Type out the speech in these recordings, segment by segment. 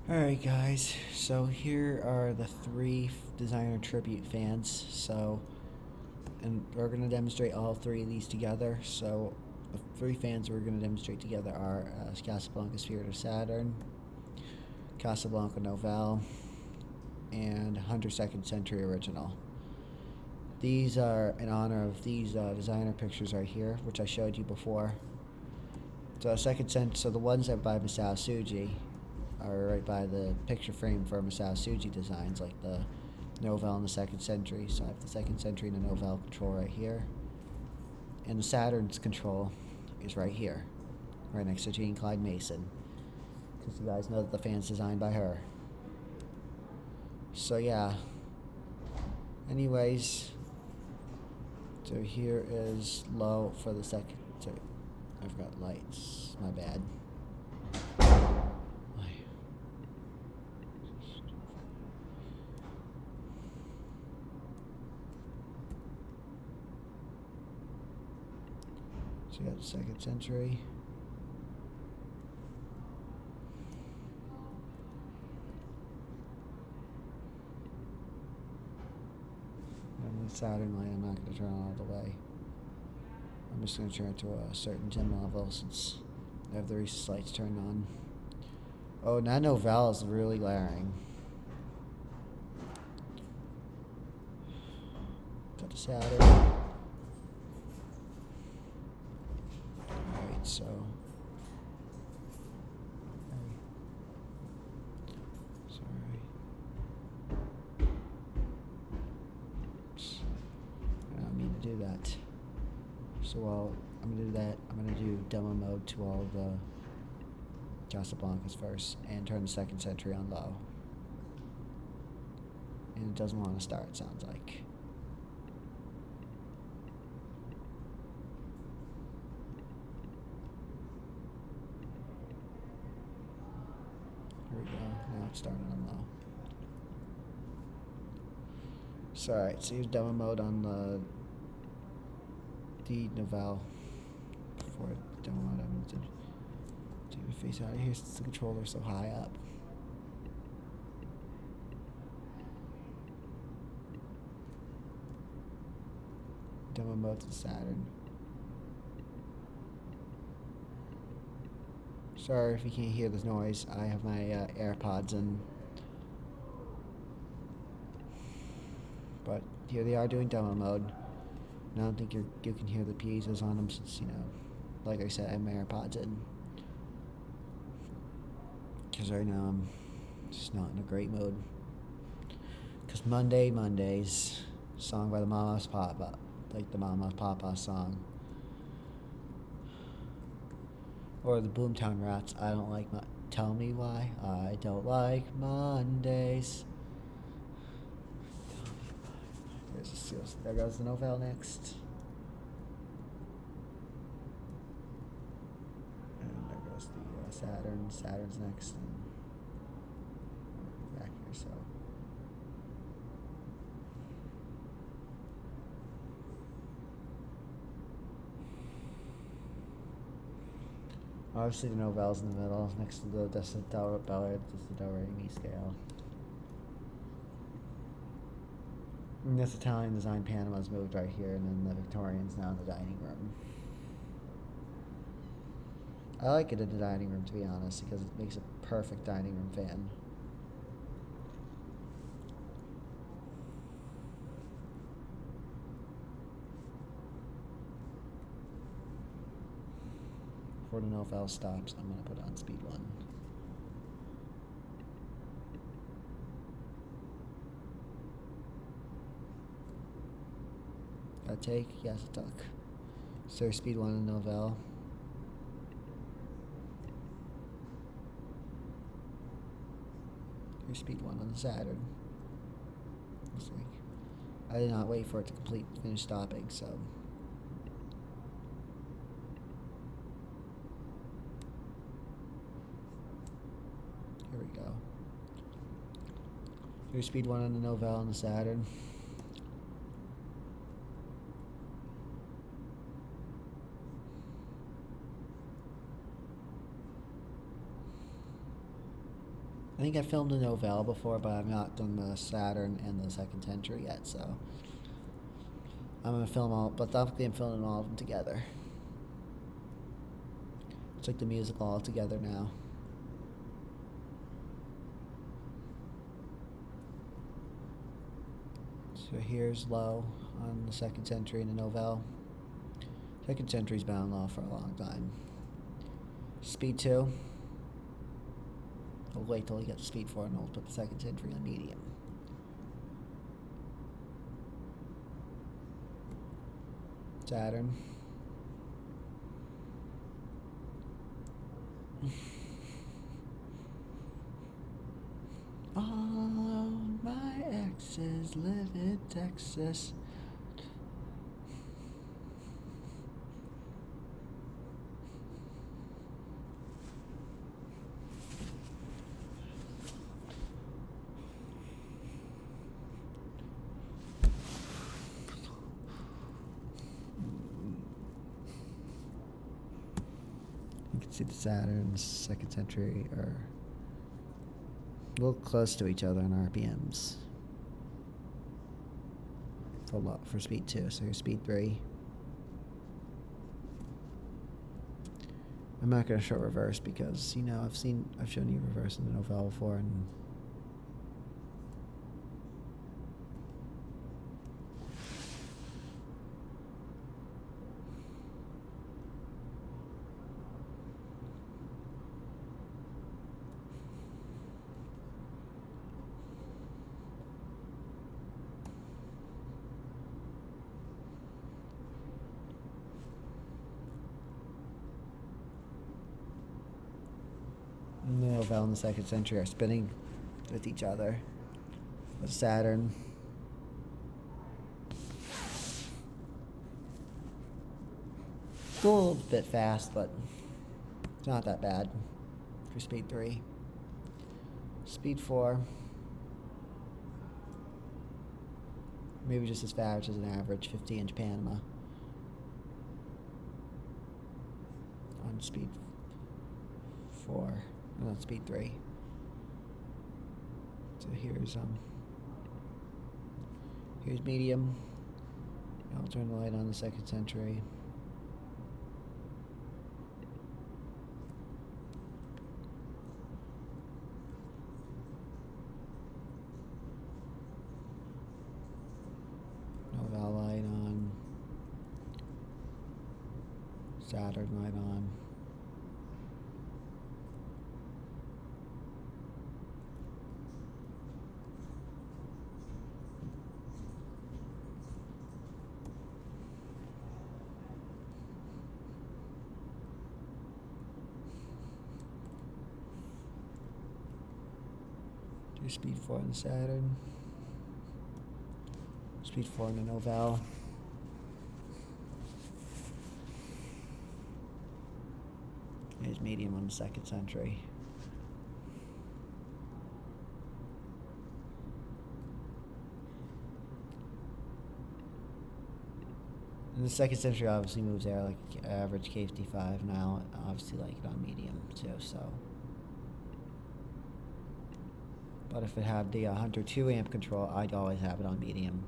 Alright, guys, so here are the three designer tribute fans. And we're going to demonstrate all three of these together. So, the three fans we're going to demonstrate together are Casablanca Spirit of Saturn, Casablanca Novell, and Hunter Second Century Original. These are in honor of these designer pictures right here, which I showed you before. So, the ones that by Masao Tsuji are right by the picture frame for Masao Tsuji designs, like the Novell and the Second Century. So I have the Second Century and the Novell control right here. And the Saturn's control is right here, right next to Jean Clyde Mason. Because you guys know that the fan's designed by her. So yeah. Anyways, so here is low for the second. I forgot lights. My bad. So you got the Second Century. And the Saturn light, I'm not going to turn on all the way. I'm just going to turn it to a certain dim level since I have the recess lights turned on. Oh, that Novell is really glaring. Got the Saturn. Alright, so. Sorry. Oops. I don't mean to do that. So while I'm going to do that, I'm going to do demo mode to all the Casablancas first and turn the Second Century on low. And it doesn't want to start, it sounds like. Here we go. Now it's starting on low. So alright, so use demo mode on the Novell. Before demo mode, I'm going to take my face out of here since the controller's so high up. Demo mode to Saturn. Sorry if you can't hear the noise. I have my AirPods in. But here they are doing demo mode. And I don't think you can hear the pieces on them since, like I said, I have my AirPods in. Because right now I'm just not in a great mood. Because Mondays, song by the Mama's Papa, like the Mama's Papa song. Or the Boomtown Rats, I don't like Tell Me Why I Don't Like Mondays. There goes the Novell next. And there goes the Saturn. Saturn's next. And back here, so. Obviously the Novell's in the middle, next to the Ballard, this is the Do Re Mi scale. And this Italian design Panama's moved right here, and then the Victorian's now in the dining room. I like it in the dining room, to be honest, because it makes a perfect dining room fan. Before the Novell stops, I'm going to put on speed 1. Got take? Yes, it took. So speed 1 in Novell. Here's speed 1 on the Saturn. Looks like I did not wait for it to finish stopping, so. Here we go. Here's speed 1 on the Novell and the Saturn. I think I filmed a Novell before, but I've not done the Saturn and the Second Century yet, so I'm gonna film all, but obviously I'm filming all of them together. It's like the musical all together now. So here's low on the Second Century and the Novell. Second Century's been on low for a long time. Speed 2. I'll wait till we get to Speed 4 and we'll put the Second Century on medium. Saturn. All my exes live in Texas. You can see the Saturn, Second Century are a little close to each other on RPMs. For Speed 2, so here's Speed 3. I'm not gonna show reverse because I've shown you reverse in the Novell before, and the Novell and the Second Century are spinning with each other. The Saturn. It's a little bit fast, but it's not that bad for Speed 3. Speed 4. Maybe just as fast as an average 50-inch Panama. On Speed 4. No, on Speed 3. So here's medium. I'll turn the light on the Second Century. Novell light on. Saturn light on. Do Speed 4 on the Saturn. Speed 4 on the Novell. Here's medium on the Second Century. And the Second Century obviously moves there like average K55 now. Obviously like it on medium too, so. But if it had the Hunter 2 amp control, I'd always have it on medium.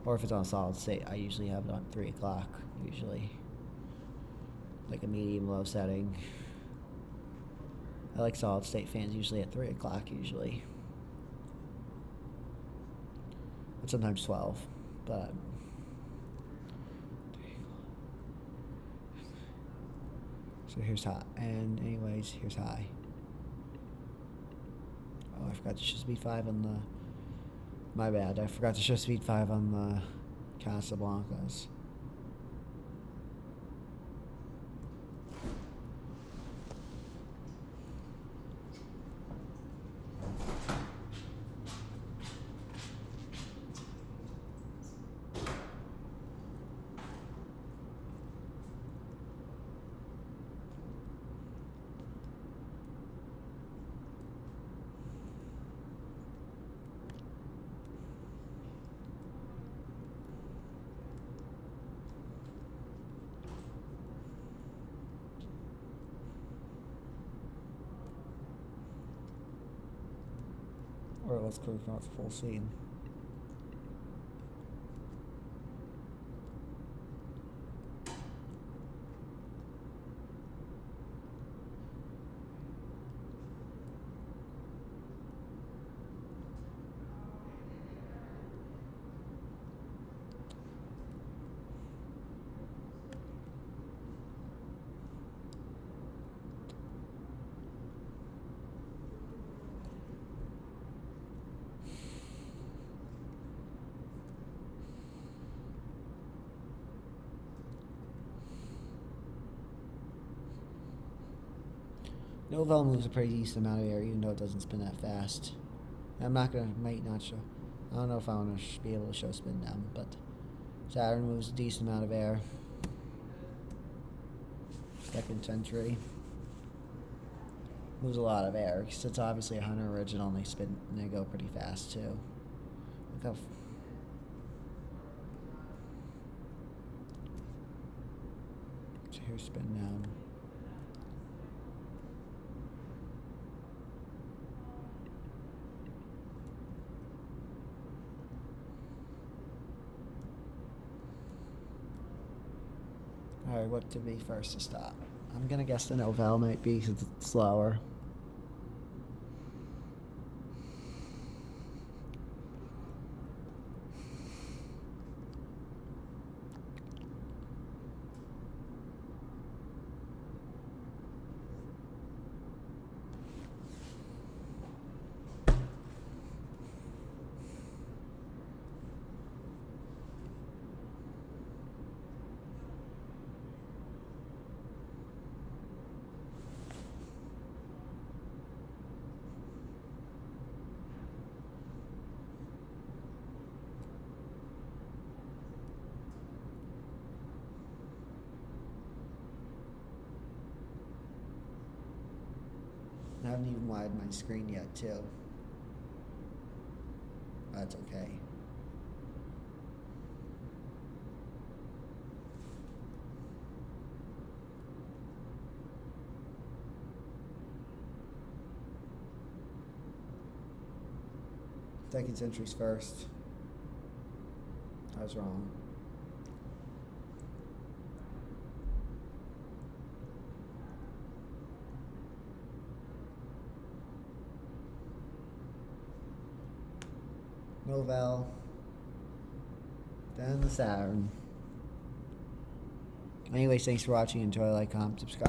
Or if it's on solid state, I usually have it on 3 o'clock, usually. Like a medium low setting. I like solid state fans usually at 3 o'clock usually. But sometimes 12, but. So here's high, and anyways, here's high. Oh, I forgot to show Speed 5 on the... My bad, I forgot to show Speed 5 on the Casablancas. Or let's click on full scene. Novell moves a pretty decent amount of air, even though it doesn't spin that fast. Might not show. I don't know if I want to be able to show spin down, but Saturn moves a decent amount of air. Second Century moves a lot of air because it's obviously a Hunter original, and they go pretty fast too. Look how. So here's spin down. Alright, what to be first to stop? I'm gonna guess the Novell might be because it's slower. I haven't even widened my screen yet, too. That's okay. Second Century's first. I was wrong. Novell, then the Saturn. Anyways, thanks for watching. Enjoy, like, comment, subscribe.